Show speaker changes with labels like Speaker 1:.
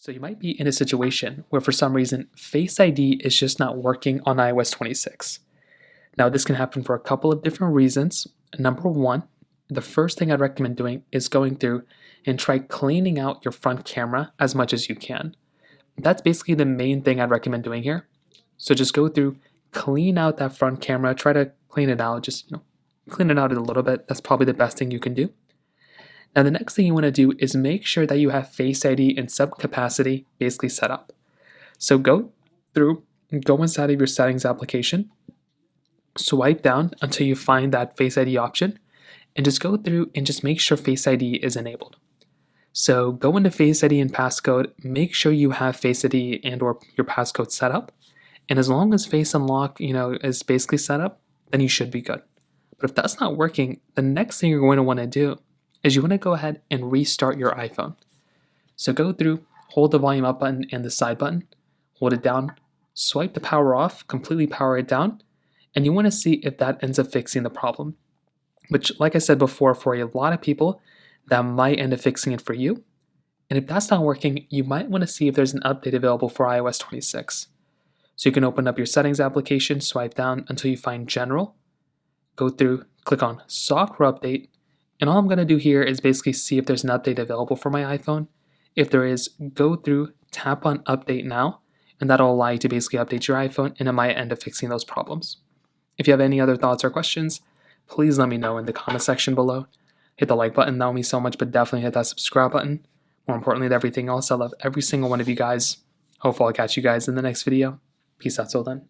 Speaker 1: So you might be in a situation where for some reason Face ID is just not working on iOS 26. Now this can happen for a couple of different reasons. Number one, the first thing I'd recommend doing is going through and try cleaning out your front camera as much as you can. That's basically the main thing I'd recommend doing here. So just go through, clean out that front camera, try to clean it out, just clean it out a little bit. That's probably the best thing you can do. Now the next thing you want to do is make sure that you have Face ID in sub capacity basically set up. So go through and go inside of your settings application, swipe down until you find that Face ID option, and just go through and just make sure Face ID is enabled. So go into Face ID and passcode, make sure you have Face ID and or your passcode set up. And as long as Face Unlock, is basically set up, then you should be good. But if that's not working, the next thing you're going to want to do is you want to go ahead and restart your iPhone. So go through, hold the volume up button and the side button, hold it down, swipe the power off, completely power it down, and you want to see if that ends up fixing the problem. Which, like I said before, for a lot of people, that might end up fixing it for you. And if that's not working, you might want to see if there's an update available for iOS 26. So you can open up your settings application, swipe down until you find General, go through, click on Software Update, and all I'm going to do here is basically see if there's an update available for my iPhone. If there is, go through, tap on Update Now, and that'll allow you to basically update your iPhone, and it might end up fixing those problems. If you have any other thoughts or questions, please let me know in the comment section below. Hit the like button, that would mean so much, but definitely hit that subscribe button. More importantly than everything else, I love every single one of you guys. Hopefully I'll catch you guys in the next video. Peace out till then.